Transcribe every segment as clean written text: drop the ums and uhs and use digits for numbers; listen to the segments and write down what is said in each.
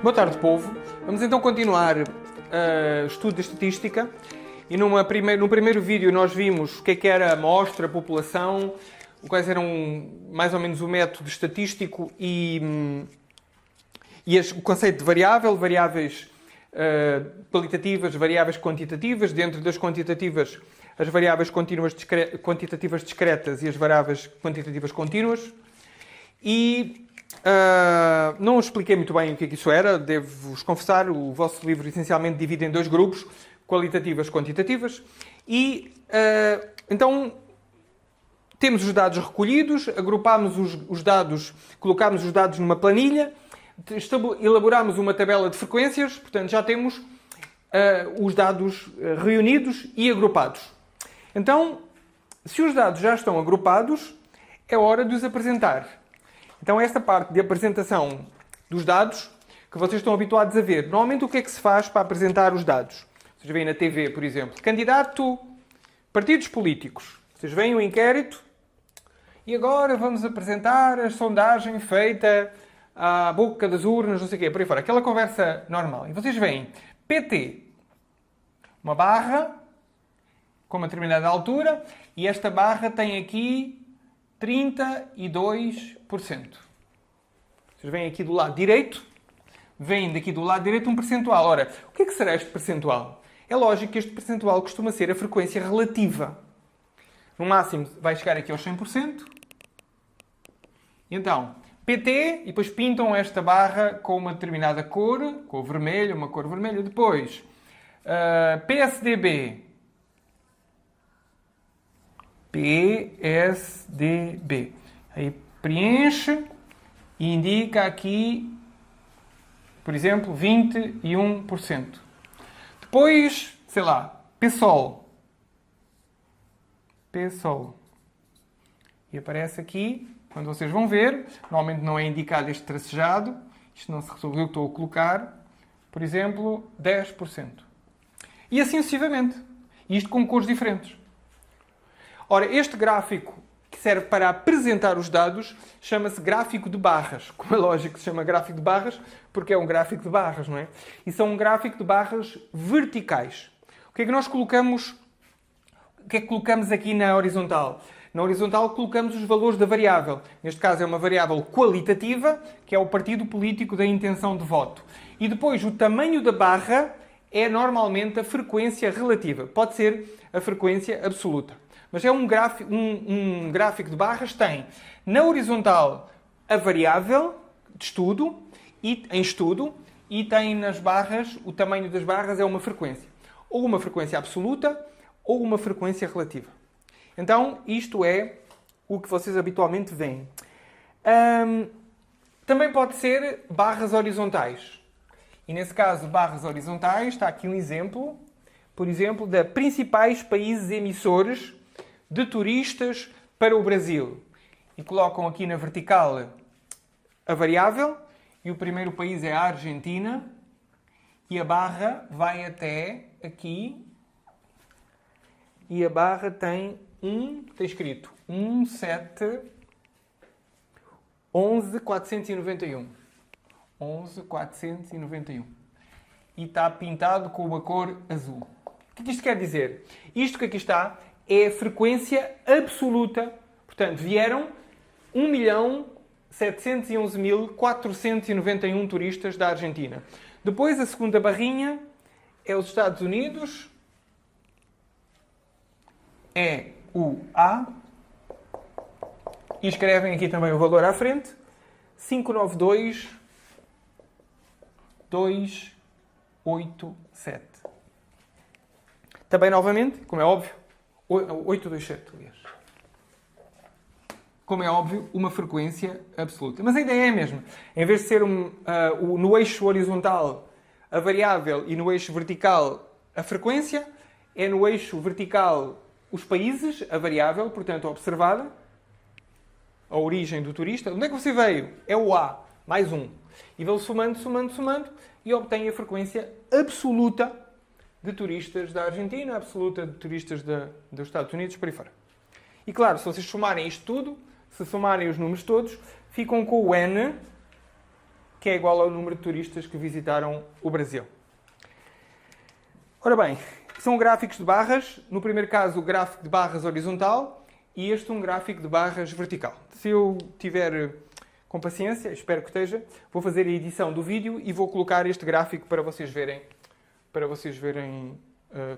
Boa tarde, povo. Vamos então continuar o estudo da estatística. E no primeiro vídeo nós vimos o que era a amostra, a população, quais eram mais ou menos o método estatístico e o conceito de variável, variáveis qualitativas, variáveis quantitativas. Dentro das quantitativas, as variáveis quantitativas discretas e as variáveis quantitativas contínuas. E não expliquei muito bem o que isso era, devo-vos confessar. O vosso livro essencialmente divide em dois grupos, qualitativas e quantitativas. E então temos os dados recolhidos, agrupámos os dados, colocámos os dados numa planilha, elaborámos uma tabela de frequências, portanto já temos os dados reunidos e agrupados. Então, se os dados já estão agrupados, é hora de os apresentar. Então, esta parte de apresentação dos dados, que vocês estão habituados a ver. Normalmente, o que é que se faz para apresentar os dados? Vocês veem na TV, por exemplo, candidato, partidos políticos. Vocês veem o inquérito e agora vamos apresentar a sondagem feita à boca das urnas, não sei o quê, por aí fora. Aquela conversa normal. E vocês veem PT, uma barra com uma determinada altura, e esta barra tem aqui 32%. Vocês veem aqui do lado direito, vêm daqui do lado direito um percentual. Ora, o que é que será este percentual? É lógico que este percentual costuma ser a frequência relativa. No máximo vai chegar aqui aos 100%. Então, PT, e depois pintam esta barra com uma determinada cor, com vermelho, uma cor vermelha. Depois, PSDB. PSDB. Aí preenche e indica aqui, por exemplo, 21%. Depois, sei lá, PSOL. PSOL. E aparece aqui, quando vocês vão ver, normalmente não é indicado este tracejado, isto não se resolveu, estou a colocar, por exemplo, 10%. E assim sucessivamente. Isto com cores diferentes. Ora, este gráfico que serve para apresentar os dados chama-se gráfico de barras. Como é lógico que se chama gráfico de barras, porque é um gráfico de barras, não é? E são um gráfico de barras verticais. O que é que nós colocamos? O que é que colocamos aqui na horizontal? Na horizontal colocamos os valores da variável. Neste caso é uma variável qualitativa, que é o partido político da intenção de voto. E depois o tamanho da barra é normalmente a frequência relativa. Pode ser a frequência absoluta. Mas é um gráfico de barras, tem na horizontal a variável de estudo, em estudo, e tem nas barras, o tamanho das barras é uma frequência. Ou uma frequência absoluta, ou uma frequência relativa. Então, isto é o que vocês habitualmente veem. Também pode ser barras horizontais. E nesse caso, barras horizontais, está aqui um exemplo, por exemplo, de principais países emissores de turistas para o Brasil. E colocam aqui na vertical a variável, e o primeiro país é a Argentina, e a barra vai até aqui, e a barra tem escrito 11.491. 11.491. E está pintado com uma cor azul. O que isto quer dizer? Isto que aqui está é a frequência absoluta. Portanto, vieram 1.711.491 turistas da Argentina. Depois, a segunda barrinha é os Estados Unidos. É o A. E escrevem aqui também o valor à frente. 592.287. Também, novamente, como é óbvio, 827, aliás. Como é óbvio, uma frequência absoluta. Mas a ideia é a mesma. Em vez de ser no eixo horizontal a variável e no eixo vertical a frequência, é no eixo vertical os países, a variável, portanto, observada, a origem do turista. Onde é que você veio? É o A, mais um. E vão somando, e obtém a frequência absoluta de turistas da Argentina, absoluta de turistas dos Estados Unidos, por aí fora. E claro, se vocês somarem isto tudo, se somarem os números todos, ficam com o N que é igual ao número de turistas que visitaram o Brasil. Ora bem, são gráficos de barras. No primeiro caso, o gráfico de barras horizontal e este um gráfico de barras vertical. Se eu tiver com paciência, espero que esteja, vou fazer a edição do vídeo e vou colocar este gráfico para vocês verem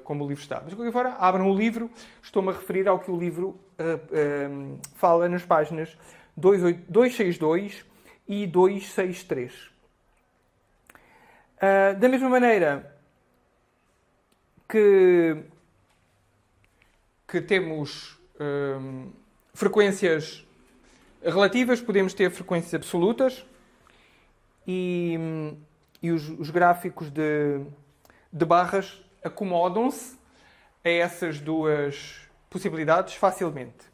como o livro está. Mas, de qualquer forma, abram o livro. Estou-me a referir ao que o livro fala nas páginas 262 e 263. Da mesma maneira que temos frequências relativas, podemos ter frequências absolutas e os gráficos de barras acomodam-se a essas duas possibilidades facilmente.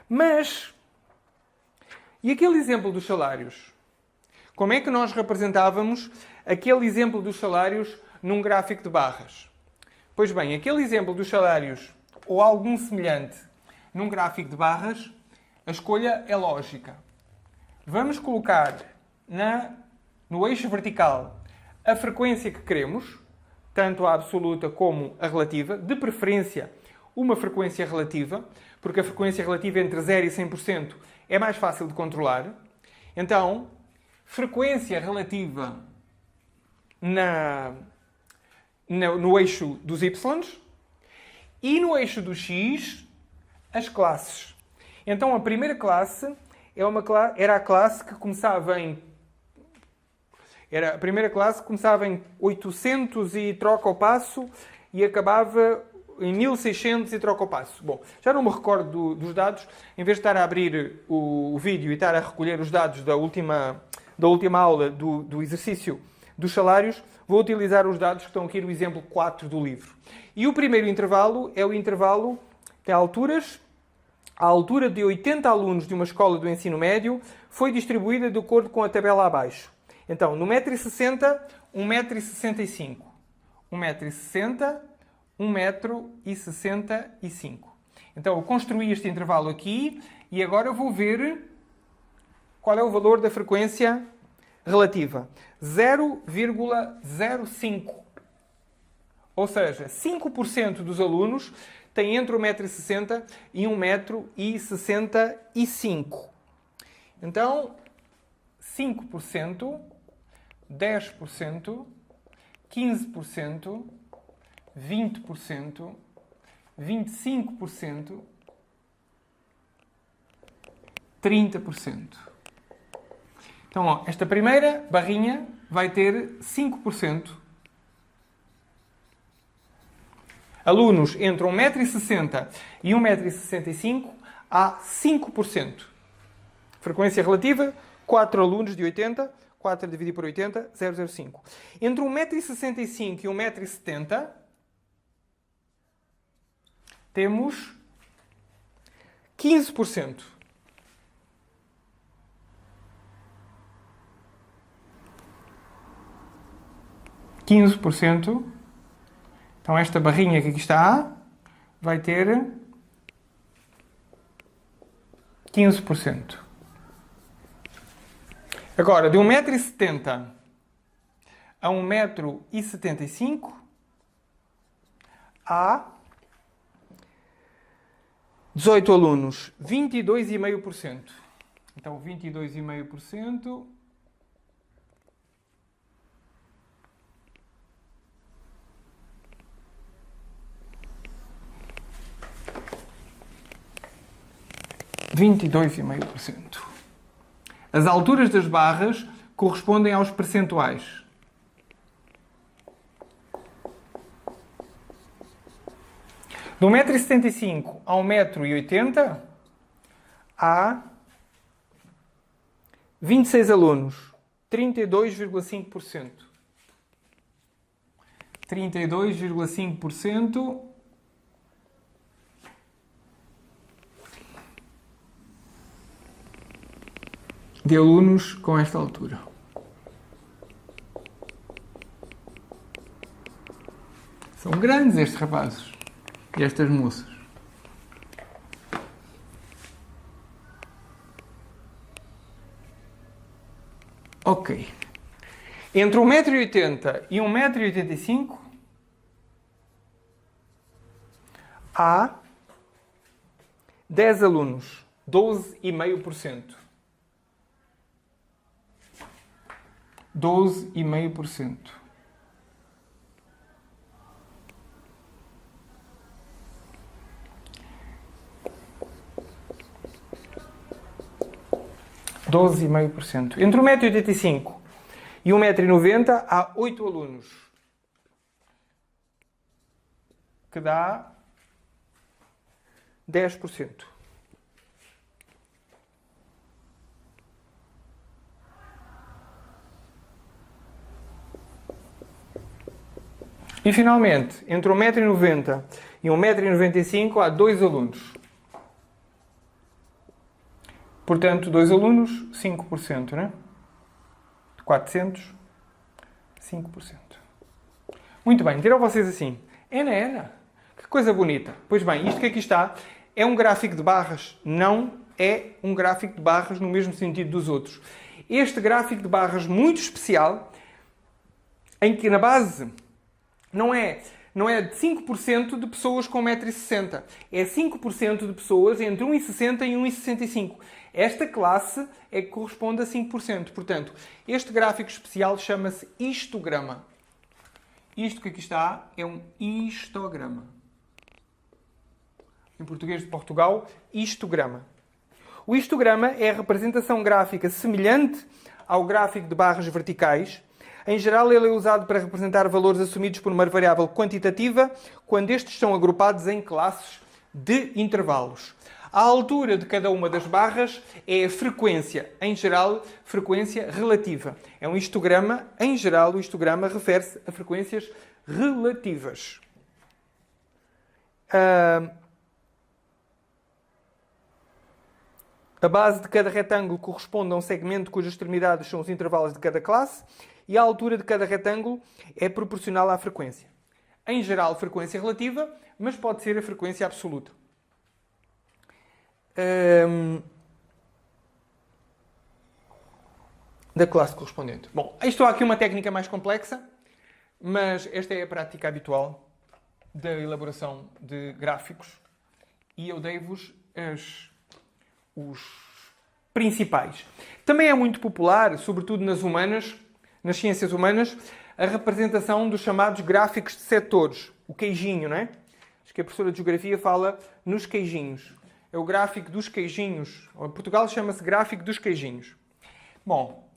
Mas, e aquele exemplo dos salários? Como é que nós representávamos aquele exemplo dos salários num gráfico de barras? Pois bem, aquele exemplo dos salários ou algum semelhante num gráfico de barras, a escolha é lógica. Vamos colocar no eixo vertical a frequência que queremos, tanto a absoluta como a relativa, de preferência uma frequência relativa, porque a frequência relativa entre 0 e 100% é mais fácil de controlar. Então, frequência relativa no eixo dos y e no eixo do x, as classes. Então, a primeira classe era a classe que começava em... A primeira classe começava em 800 e troca o passo e acabava em 1600 e troca o passo. Bom, já não me recordo dos dados. Em vez de estar a abrir o vídeo e estar a recolher os dados da última aula do exercício dos salários, vou utilizar os dados que estão aqui no exemplo 4 do livro. E o primeiro intervalo é o intervalo de alturas. A altura de 80 alunos de uma escola do ensino médio foi distribuída de acordo com a tabela abaixo. Então, no 1,60m, 1,65m. 1,60m, 1,65m. Então, eu construí este intervalo aqui e agora vou ver qual é o valor da frequência relativa. 0,05. Ou seja, 5% dos alunos têm entre 1,60m e 1,65m. Então, 5%, 10%, 15%, 20%, 25%, 30%. Então, ó, esta primeira barrinha vai ter 5%. Alunos entre 1,60m e 1,65m há 5%. Frequência relativa, 4 alunos de 80, 4 dividido por 80, 0,05. Entre 1,65m e 1,70m, temos 15%. Então, esta barrinha que aqui está vai ter 15%. Agora, de 1,70m a 1,75m, há 18 alunos, 22,5%. Então, 22,5%... As alturas das barras correspondem aos percentuais. De 1,75m a 1,80m, há 26 alunos, 32,5%. 32,5% de alunos com esta altura. São grandes estes rapazes e estas moças. Ok. Entre 1,80 m e 1,85 m há 10 alunos, 12,5%. 12,5%. Entre 1,85 m e 1,90 m há 8 alunos, que dá 10%. E finalmente, entre 1,90 m e 1,95 m há 2 alunos. Portanto, 2 alunos, 5%, né? De 400, 5%. Muito bem, dirão vocês assim, Ana, que coisa bonita. Pois bem, isto que aqui está é um gráfico de barras. Não é um gráfico de barras no mesmo sentido dos outros. Este gráfico de barras muito especial, em que na base não é de 5% de pessoas com 1,60 m. É 5% de pessoas entre 1,60 m e 1,65 m. Esta classe é que corresponde a 5%. Portanto, este gráfico especial chama-se histograma. Isto que aqui está é um histograma. Em português de Portugal, histograma. O histograma é a representação gráfica semelhante ao gráfico de barras verticais. Em geral, ele é usado para representar valores assumidos por uma variável quantitativa quando estes são agrupados em classes de intervalos. A altura de cada uma das barras é a frequência, em geral, frequência relativa. É um histograma, em geral, o histograma refere-se a frequências relativas. A base de cada retângulo corresponde a um segmento cujas extremidades são os intervalos de cada classe e a altura de cada retângulo é proporcional à frequência. Em geral, frequência relativa, mas pode ser a frequência absoluta. Da classe correspondente. Bom, isto há aqui uma técnica mais complexa, mas esta é a prática habitual da elaboração de gráficos e eu dei-vos os principais. Também é muito popular, sobretudo nas humanas, nas ciências humanas, a representação dos chamados gráficos de setores. O queijinho, não é? Acho que a professora de Geografia fala nos queijinhos. É o gráfico dos queijinhos. Em Portugal chama-se gráfico dos queijinhos. Bom,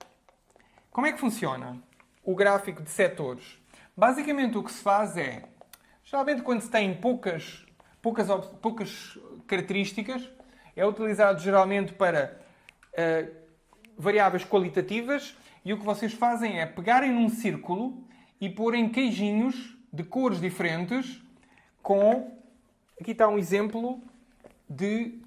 como é que funciona o gráfico de setores? Basicamente o que se faz é, geralmente quando se tem poucas características, é utilizado geralmente para variáveis qualitativas e o que vocês fazem é pegarem num círculo e porem queijinhos de cores diferentes com... Aqui está um exemplo de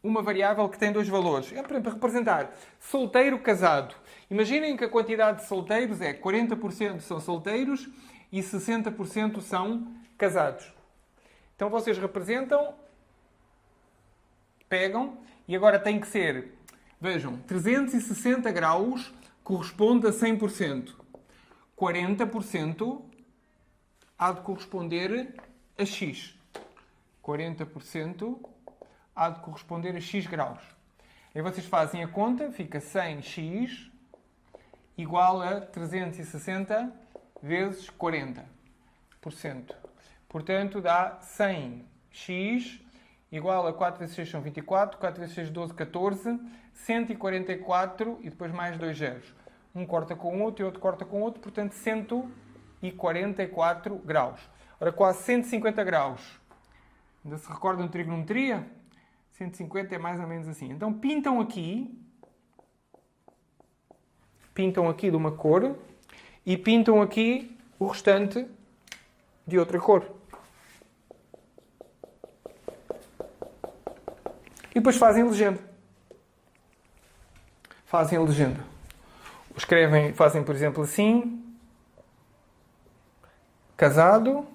uma variável que tem 2 valores. É para representar solteiro, casado. Imaginem que a quantidade de solteiros é 40% são solteiros e 60% são casados. Então vocês representam, pegam e agora tem que ser, vejam, 360 graus corresponde a 100%. 40% há de corresponder a x. 40% há de corresponder a x graus. Aí vocês fazem a conta, fica 100x igual a 360 vezes 40%. Portanto, dá 100x igual a 4 vezes 6 são 24, 4 vezes 6, 12, 14, 144 e depois mais 2 zeros. Um corta com o outro e outro corta com o outro, portanto 144 graus. Ora, quase 150 graus. Ainda se recordam de trigonometria? 150 é mais ou menos assim. Então pintam aqui de uma cor e pintam aqui o restante de outra cor. E depois fazem legenda. Fazem a legenda. Escrevem, fazem por exemplo assim, casado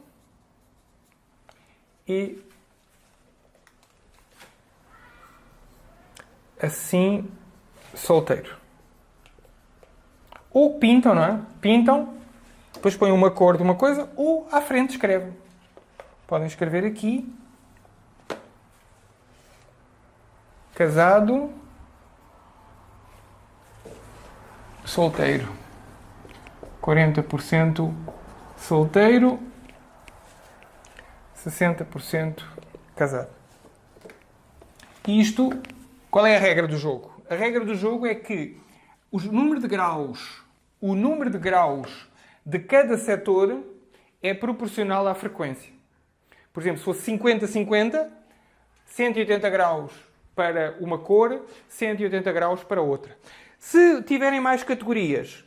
e assim solteiro. ou pintam, não é? Pintam, depois põem uma cor de uma coisa, ou à frente escrevem. Podem escrever aqui. Casado, solteiro. 40% solteiro, 60% casado. E isto, qual é a regra do jogo? A regra do jogo é que o número de graus de cada setor é proporcional à frequência. Por exemplo, se fosse 50-50, 180 graus para uma cor, 180 graus para outra. Se tiverem mais categorias,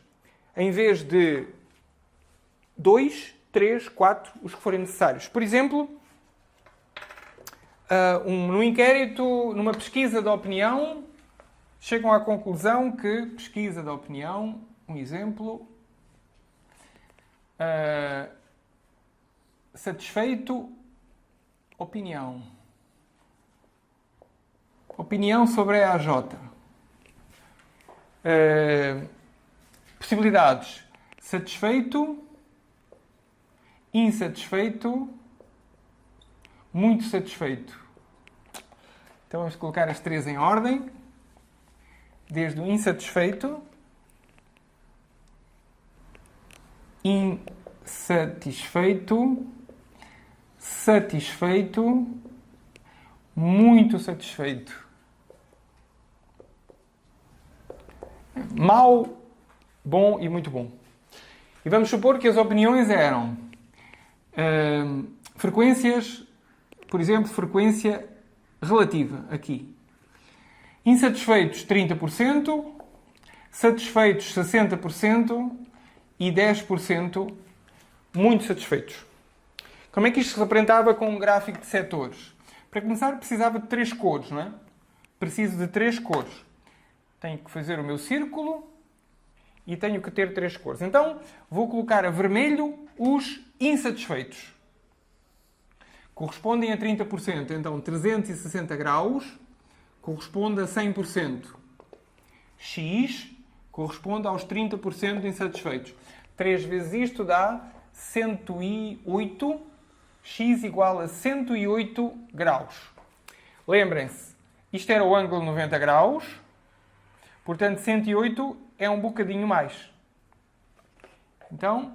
em vez de 2, 3, 4, os que forem necessários. Por exemplo, num inquérito, numa pesquisa de opinião, chegam à conclusão que pesquisa de opinião, um exemplo, satisfeito, opinião. Opinião sobre a AJ. Possibilidades. Satisfeito, insatisfeito, muito satisfeito. Então vamos colocar as três em ordem. Desde o insatisfeito, insatisfeito, satisfeito, muito satisfeito. Mau, bom e muito bom. E vamos supor que as opiniões eram frequências, por exemplo, frequência relativa, aqui. Insatisfeitos, 30%, satisfeitos, 60% e 10% muito satisfeitos. Como é que isto se representava com um gráfico de setores? Para começar, precisava de 3 cores, não é? Preciso de 3 cores. Tenho que fazer o meu círculo e tenho que ter 3 cores. Então, vou colocar a vermelho os insatisfeitos. Correspondem a 30%. Então, 360 graus corresponde a 100%. X corresponde aos 30% de insatisfeitos. 3 vezes isto dá 108. X igual a 108 graus. Lembrem-se, isto era o ângulo 90 graus. Portanto, 108 é um bocadinho mais. Então,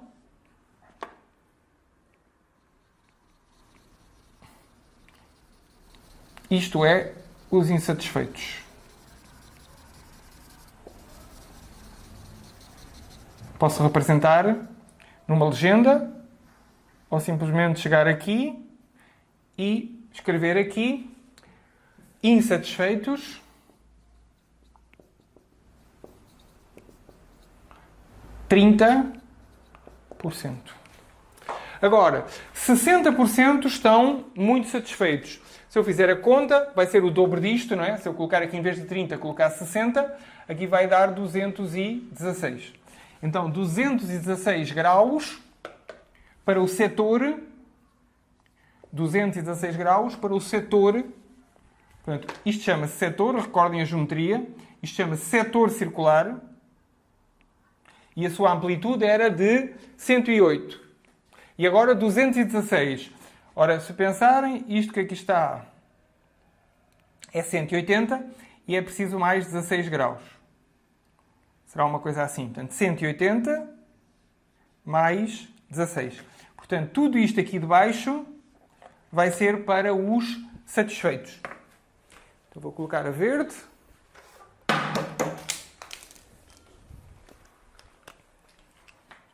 isto é os insatisfeitos. Posso representar numa legenda ou simplesmente chegar aqui e escrever aqui insatisfeitos %. Agora, 60% estão muito satisfeitos. Se eu fizer a conta, vai ser o dobro disto, não é? Se eu colocar aqui, em vez de 30, colocar 60, aqui vai dar 216. Então, 216 graus para o setor. 216 graus para o setor. Portanto, isto chama-se setor, recordem a geometria. Isto chama-se setor circular. E a sua amplitude era de 108. E agora 216. Ora, se pensarem, isto que aqui está é 180 e é preciso mais 16 graus. Será uma coisa assim. Portanto, 180 mais 16. Portanto, tudo isto aqui de baixo vai ser para os satisfeitos. Então, vou colocar a verde.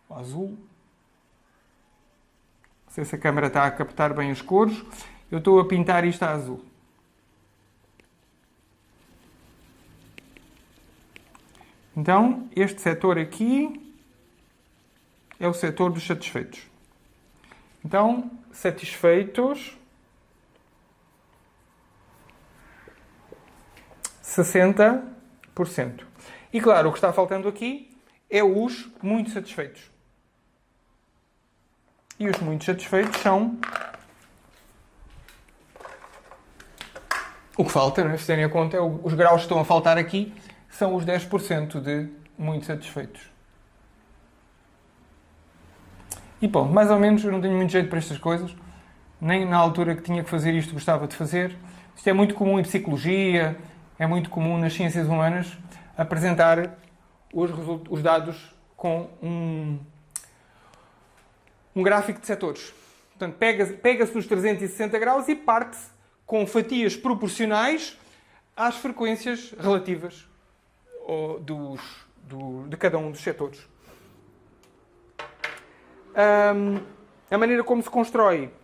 O azul. Não sei se a câmera está a captar bem as cores. Eu estou a pintar isto a azul. Então, este setor aqui é o setor dos satisfeitos. Então, satisfeitos 60%. E claro, o que está faltando aqui é os muito satisfeitos. E os muito satisfeitos são o que falta, não é? Se terem a conta, os graus que estão a faltar aqui são os 10% de muito satisfeitos. E pronto, mais ou menos, eu não tenho muito jeito para estas coisas. Nem na altura que tinha que fazer isto gostava de fazer. Isto é muito comum em psicologia, é muito comum nas ciências humanas, apresentar os dados com um gráfico de setores. Portanto, pega-se nos 360 graus e parte-se com fatias proporcionais às frequências relativas de cada um dos setores. A maneira como se constrói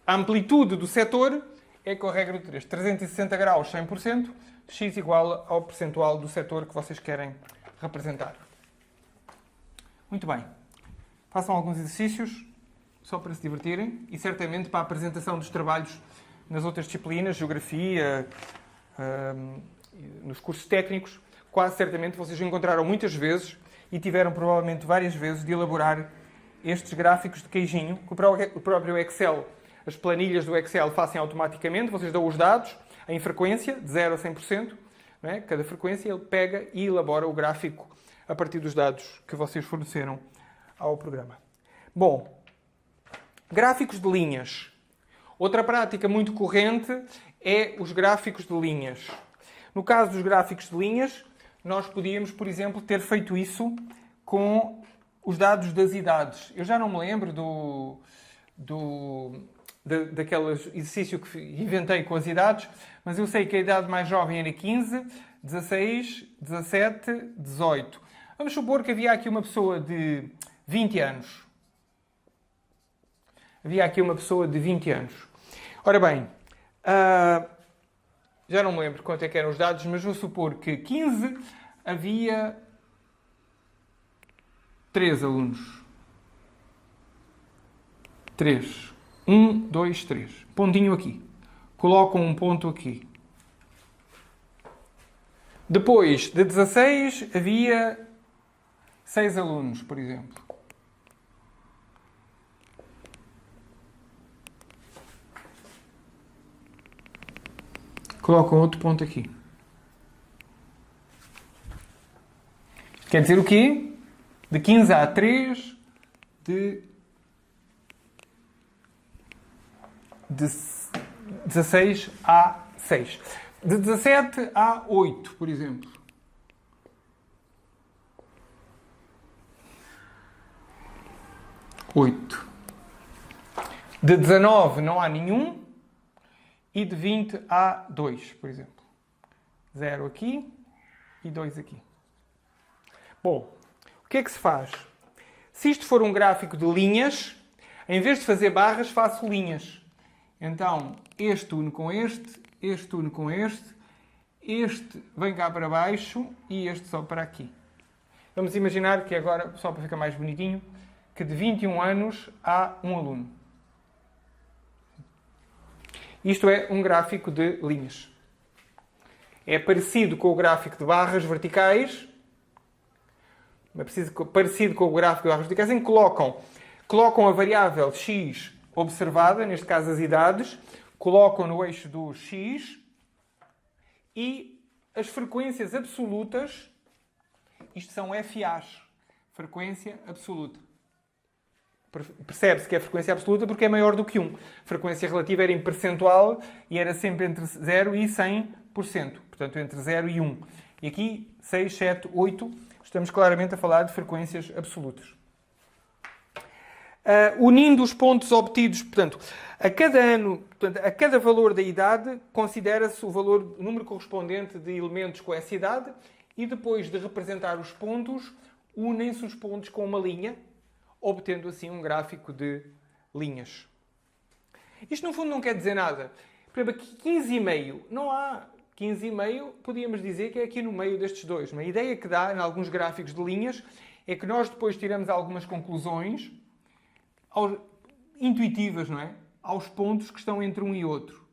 a amplitude do setor é com a regra do 3. 360 graus, 100%, x igual ao percentual do setor que vocês querem representar. Muito bem. Façam alguns exercícios, só para se divertirem, e certamente para a apresentação dos trabalhos nas outras disciplinas, geografia, nos cursos técnicos, quase certamente vocês encontraram muitas vezes e tiveram provavelmente várias vezes de elaborar estes gráficos de queijinho, que o próprio Excel, as planilhas do Excel fazem automaticamente, vocês dão os dados em frequência, de 0 a 100%, não é? Cada frequência ele pega e elabora o gráfico a partir dos dados que vocês forneceram ao programa. Bom, gráficos de linhas. Outra prática muito corrente é os gráficos de linhas. No caso dos gráficos de linhas, nós podíamos, por exemplo, ter feito isso com os dados das idades. Eu já não me lembro daquele exercício que inventei com as idades, mas eu sei que a idade mais jovem era 15, 16, 17, 18. Vamos supor que havia aqui uma pessoa de 20 anos. Havia aqui uma pessoa de 20 anos. Ora bem, já não me lembro quanto é que eram os dados, mas vou supor que 15 havia 3 alunos. 3. 1, 2, 3. Pontinho aqui. Colocam um ponto aqui. Depois, de 16, havia 6 alunos, por exemplo. Colocam outro ponto aqui. Quer dizer o quê? De 15 a 3, de 16 a 6. De 17 a 8, por exemplo. De 19 não há nenhum. E de 20 a 2, por exemplo. 0 aqui e 2 aqui. Bom, o que é que se faz? Se isto for um gráfico de linhas, em vez de fazer barras, faço linhas. Então, este une com este une com este vem cá para baixo e este só para aqui. Vamos imaginar que agora, só para ficar mais bonitinho, que de 21 anos há um aluno. Isto é um gráfico de linhas. É parecido com o gráfico de barras verticais. É parecido com o gráfico de barras verticais, em que colocam a variável x observada, neste caso as idades, colocam no eixo do x e as frequências absolutas, isto são FAs, frequência absoluta. Percebe-se que é frequência absoluta porque é maior do que 1. Frequência relativa era em percentual e era sempre entre 0 e 100%. Portanto, entre 0 e 1. E aqui, 6, 7, 8, estamos claramente a falar de frequências absolutas. Unindo os pontos obtidos, portanto, a cada ano, portanto, a cada valor da idade, considera-se o número correspondente de elementos com essa idade e depois de representar os pontos, unem-se os pontos com uma linha, obtendo assim um gráfico de linhas. Isto no fundo não quer dizer nada. Por exemplo, aqui 15,5, não há 15,5, podíamos dizer que é aqui no meio destes dois. Uma ideia que dá em alguns gráficos de linhas é que nós depois tiramos algumas conclusões intuitivas, não é? Aos pontos que estão entre um e outro.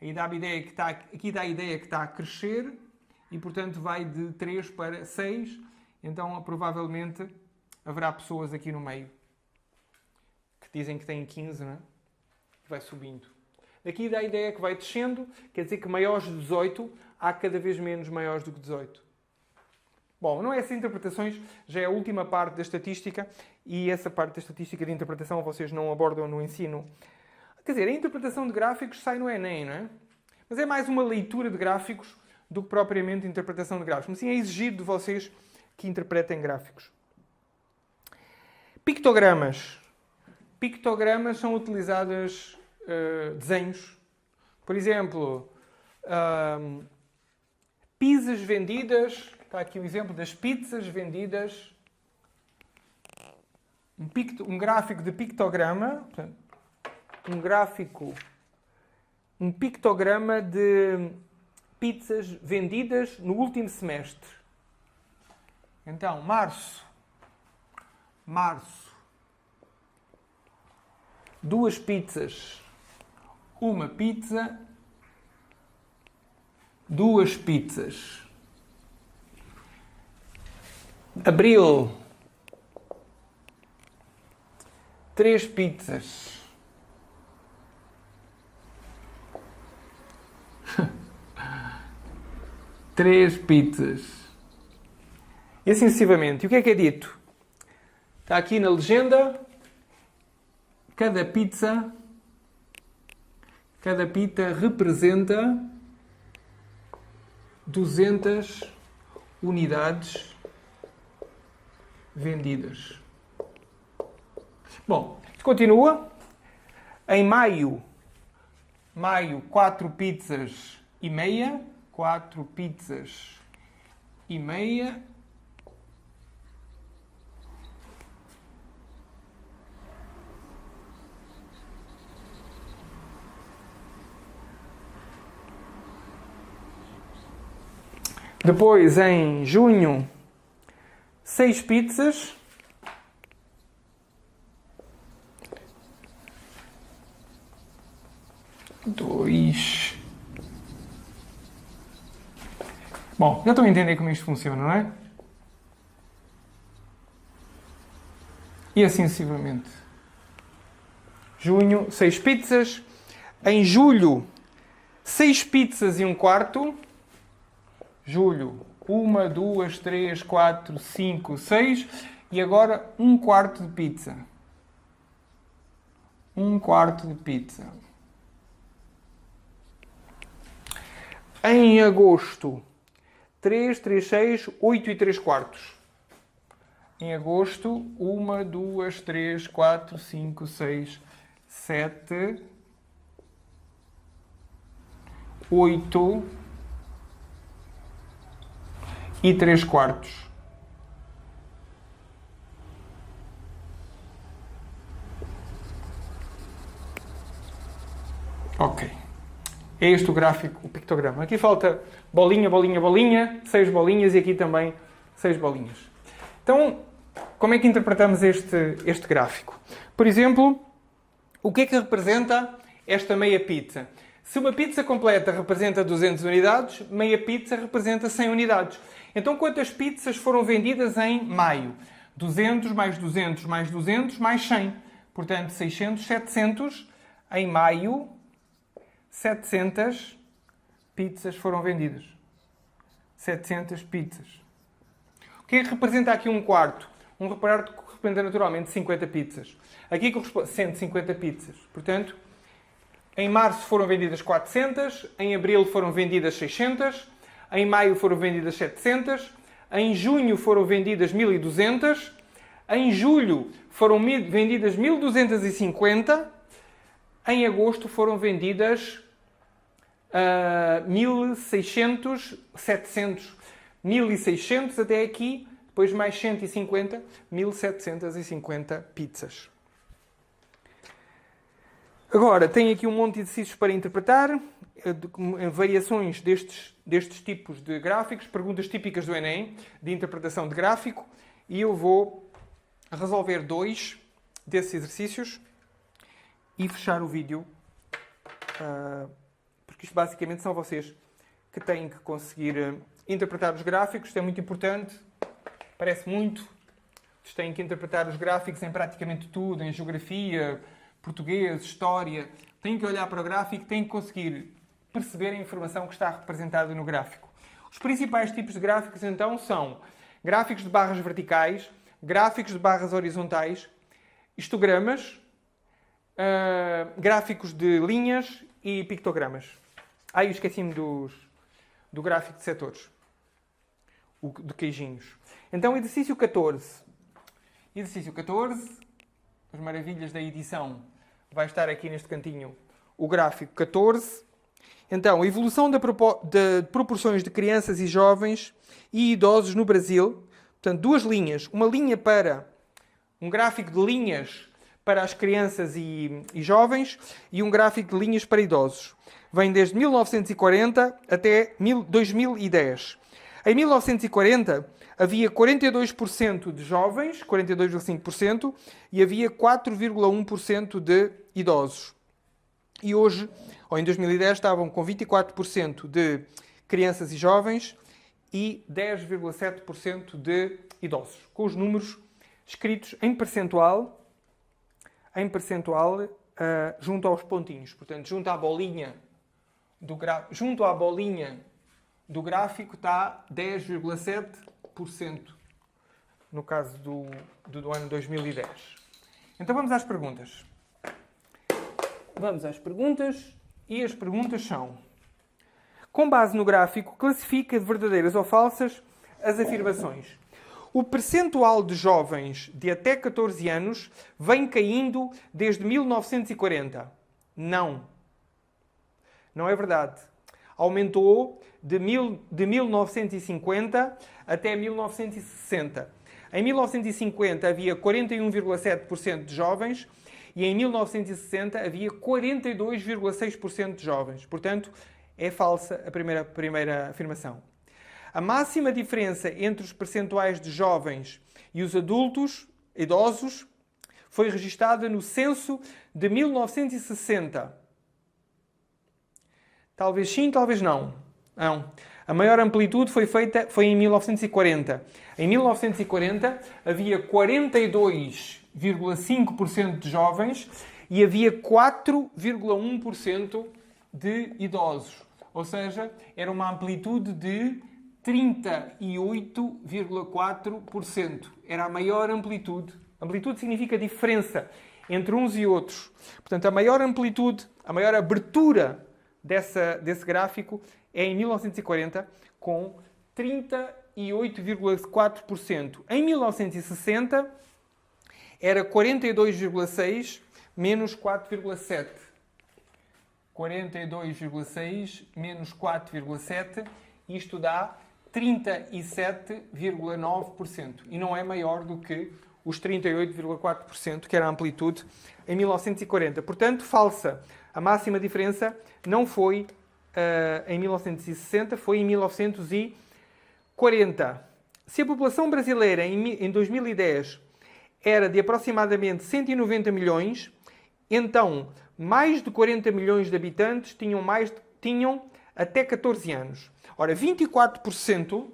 Aí dá a ideia que aqui dá a ideia que está a crescer e, portanto, vai de 3 para 6. Então, provavelmente, haverá pessoas aqui no meio que dizem que têm 15, não é? E vai subindo. Daqui dá a ideia que vai descendo, quer dizer que maiores de 18 há cada vez menos maiores do que 18. Bom, não é essas interpretações, já é a última parte da estatística e essa parte da estatística de interpretação vocês não abordam no ensino. Quer dizer, a interpretação de gráficos sai no Enem, não é? Mas é mais uma leitura de gráficos do que propriamente interpretação de gráficos. Mas sim, é exigido de vocês que interpretem gráficos. Pictogramas. Pictogramas são utilizados desenhos. Por exemplo, pizzas vendidas. Está aqui um exemplo das pizzas vendidas. Um gráfico de pictograma. Portanto, um pictograma de pizzas vendidas no último semestre. Então, março. 2 pizzas. 1 pizza. 2 pizzas. Abril. 3 pizzas. 3 pizzas. E assim sucessivamente. E o que é dito? Está aqui na legenda. Cada pizza representa 200 unidades vendidas. Bom, isto continua. Em maio, 4 pizzas e meia. 4 pizzas e meia. Depois, em junho, 6 pizzas. Dois. Bom, já estão a entender como isto funciona, não é? E assim sucessivamente. Junho, 6 pizzas. Em julho, 6 pizzas e 1/4. Julho, 1, 2, 3, 4, 5, 6. E agora 1/4 de pizza. 1/4 de pizza. Em agosto, 3, 3, 6, 8 e 3/4. Em agosto, 1, 2, 3, 4, 5, 6, 7, 8 e 3/4. Ok. É este o gráfico, o pictograma. Aqui falta bolinha, bolinha, bolinha, 6 bolinhas e aqui também 6 bolinhas. Então, como é que interpretamos este gráfico? Por exemplo, o que é que representa esta meia pizza? Se uma pizza completa representa 200 unidades, meia pizza representa 100 unidades. Então, quantas pizzas foram vendidas em maio? 200 mais 200 mais 200 mais 100. Portanto, 600, 700. Em maio, 700 pizzas foram vendidas. 700 pizzas. O que é que representa aqui 1/4? 1/4 representa naturalmente 50 pizzas. Aqui corresponde 150 pizzas. Portanto, em março foram vendidas 400, em abril foram vendidas 600, em maio foram vendidas 700, em junho foram vendidas 1200, em julho foram vendidas 1250, em agosto foram vendidas 1600, 700, 1600 até aqui, depois mais 150, 1750 pizzas. Agora, tem aqui um monte de exercícios para interpretar, variações destes tipos de gráficos, perguntas típicas do Enem, de interpretação de gráfico, e eu vou resolver 2 desses exercícios e fechar o vídeo, porque isto basicamente são vocês que têm que conseguir interpretar os gráficos, isto é muito importante, parece muito, vocês têm que interpretar os gráficos em praticamente tudo, em geografia, português, história, têm que olhar para o gráfico, têm que conseguir perceber a informação que está representada no gráfico. Os principais tipos de gráficos, então, são gráficos de barras verticais, gráficos de barras horizontais, histogramas, gráficos de linhas e pictogramas. Eu esqueci-me do gráfico de setores, de queijinhos. Então, exercício 14. Exercício 14, as maravilhas da edição. Vai estar aqui neste cantinho o gráfico 14. Então, a evolução de proporções de crianças e jovens e idosos no Brasil. Portanto, duas linhas. Uma linha para um gráfico de linhas para as crianças e jovens e um gráfico de linhas para idosos. Vem desde 1940 até 2010. Em 1940, havia 42% de jovens, 42,5%, e havia 4,1% de idosos. E hoje, ou em 2010, estavam com 24% de crianças e jovens e 10,7% de idosos. Com os números escritos em percentual, junto aos pontinhos. Portanto, junto à bolinha do gráfico está 10,7% no caso do ano 2010. Então vamos às perguntas. Vamos às perguntas e as perguntas são: com base no gráfico, classifica de verdadeiras ou falsas as afirmações. O percentual de jovens de até 14 anos vem caindo desde 1940. Não. Não é verdade. Aumentou de 1950 até 1960. Em 1950 havia 41,7% de jovens e em 1960 havia 42,6% de jovens. Portanto, é falsa a primeira afirmação. A máxima diferença entre os percentuais de jovens e os idosos, foi registada no censo de 1960. Talvez sim, talvez não. Não. A maior amplitude foi em 1940. Em 1940 havia 42,5% de jovens e havia 4,1% de idosos. Ou seja, era uma amplitude de 38,4%. Era a maior amplitude. Amplitude significa diferença entre uns e outros. Portanto, a maior amplitude, a maior abertura desse gráfico é em 1940, com 38,4%. Em 1960, era 42,6% menos 4,7%. 42,6% menos 4,7%. Isto dá 37,9%. E não é maior do que os 38,4%, que era a amplitude em 1940. Portanto, falsa. A máxima diferença não foi em 1960, foi em 1940. Se a população brasileira em 2010 era de aproximadamente 190 milhões, então mais de 40 milhões de habitantes tinham até 14 anos. Ora, 24%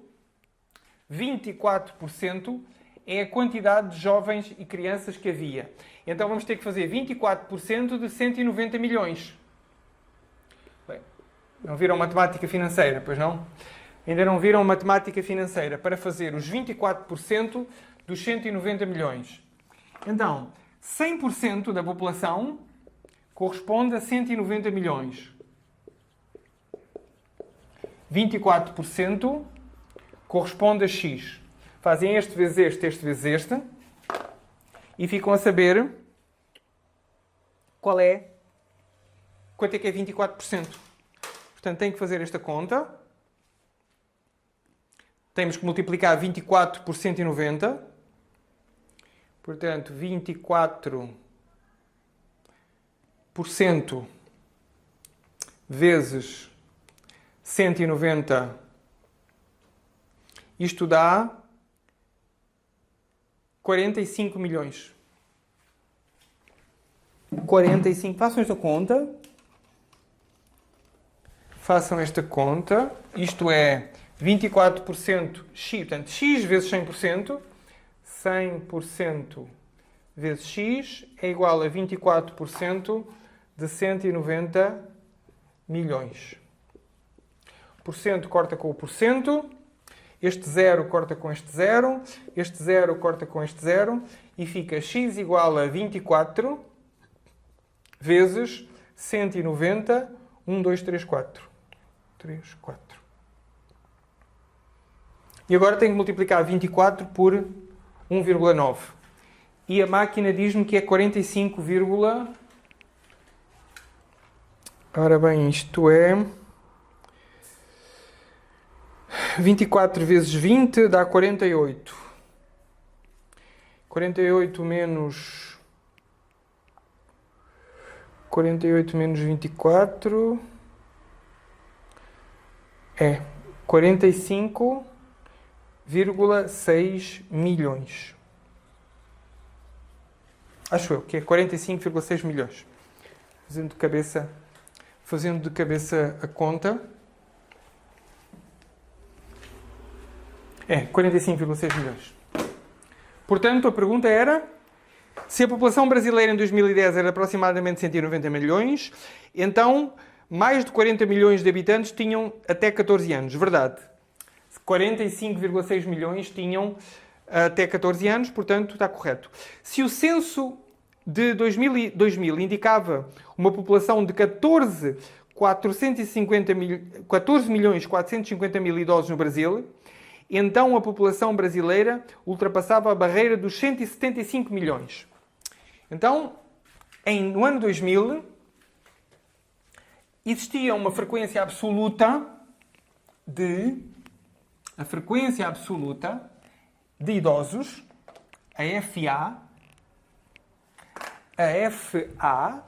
é a quantidade de jovens e crianças que havia. Então vamos ter que fazer 24% de 190 milhões. Bem, não viram matemática financeira, pois não? Ainda não viram matemática financeira para fazer os 24% dos 190 milhões. Então, 100% da população corresponde a 190 milhões. 24% corresponde a X. Fazem este vezes este vezes este. E ficam a saber quanto é que é 24%. Portanto, tem que fazer esta conta. Temos que multiplicar 24 por 190. Portanto, 24% vezes 190. Isto dá 45 milhões. 45. Façam esta conta. Façam esta conta. Isto é 24% X. Portanto, X vezes 100%. 100% vezes X é igual a 24% de 190 milhões. Porcento corta com o porcento. Este 0 corta com este 0, este 0 corta com este 0 e fica x igual a 24 vezes 190, 1, 2, 3, 4. 3, 4. E agora tenho que multiplicar 24 por 1,9. E a máquina diz-me que é 45, ora bem, isto é 24 vezes 20 dá 48. 48 menos 24 é 45,6 milhões. Acho eu que é 45,6 milhões. Fazendo de cabeça a conta. É 45,6 milhões. Portanto, a pergunta era: se a população brasileira em 2010 era aproximadamente 190 milhões, então mais de 40 milhões de habitantes tinham até 14 anos. Verdade. 45,6 milhões tinham até 14 anos, portanto, está correto. Se o censo de 2000 indicava uma população de 14 milhões 450 mil idosos no Brasil, então a população brasileira ultrapassava a barreira dos 175 milhões. Então, no ano 2000, existia uma frequência absoluta de idosos, a FA. A FA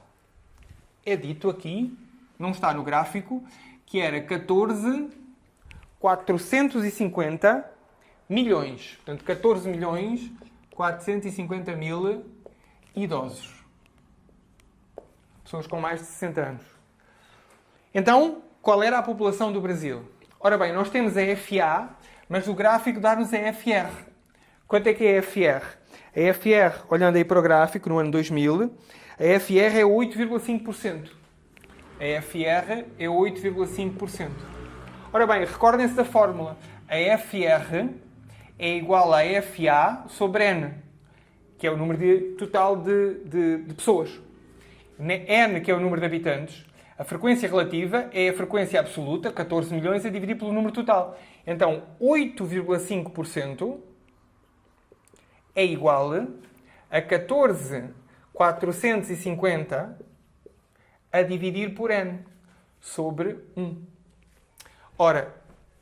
é dito aqui, não está no gráfico, que era 14.450 milhões. Portanto, 14 milhões 450 mil idosos. Pessoas com mais de 60 anos. Então, qual era a população do Brasil? Ora bem, nós temos a FA, mas o gráfico dá-nos a FR. Quanto é que é a FR? A FR, olhando aí para o gráfico, no ano 2000, a FR é 8,5%. A FR é 8,5%. Ora bem, recordem-se da fórmula. A FR é igual a FA sobre N, que é o número total de pessoas. N, que é o número de habitantes. A frequência relativa é a frequência absoluta, 14 milhões, a dividir pelo número total. Então, 8,5% é igual a 14.450 a dividir por N sobre 1. Ora,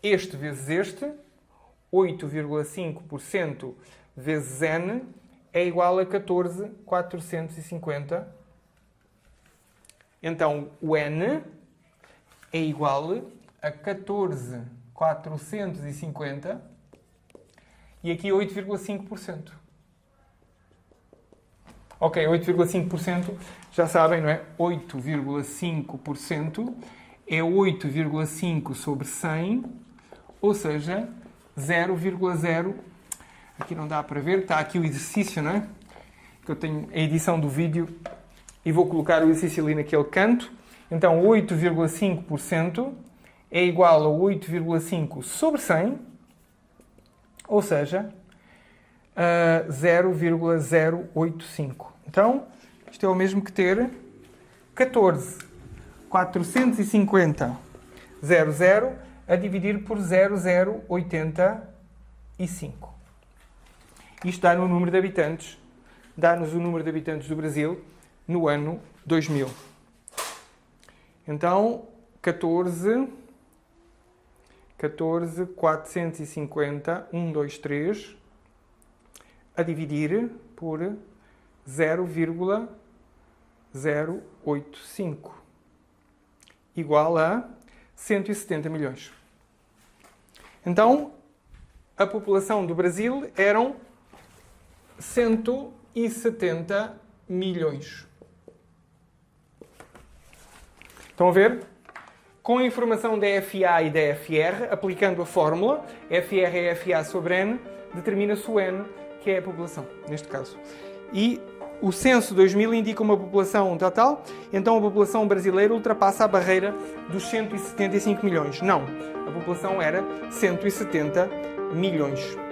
este vezes este, 8,5% vezes N, é igual a 14.450. Então, o N é igual a 14.450 e aqui 8,5%. Ok, 8,5% já sabem, não é? 8,5% é 8,5 sobre 100, ou seja, 0,0. Aqui não dá para ver, está aqui o exercício, não é? Que eu tenho a edição do vídeo e vou colocar o exercício ali naquele canto. Então, 8,5% é igual a 8,5 sobre 100, ou seja, 0,085. Então, isto é o mesmo que ter 14.450 a dividir por 0,085. Isto dá-nos o número de habitantes, dá-nos o número de habitantes do Brasil no ano 2000. Então, 14.450, 1, 2, 3, a dividir por 0,085, igual a 170 milhões. Então, a população do Brasil eram 170 milhões. Estão a ver? Com a informação da FA e da FR, aplicando a fórmula, FR é FA sobre N, determina-se o N, que é a população, neste caso. E o censo 2000 indica uma população total, então a população brasileira ultrapassa a barreira dos 175 milhões. Não, a população era 170 milhões.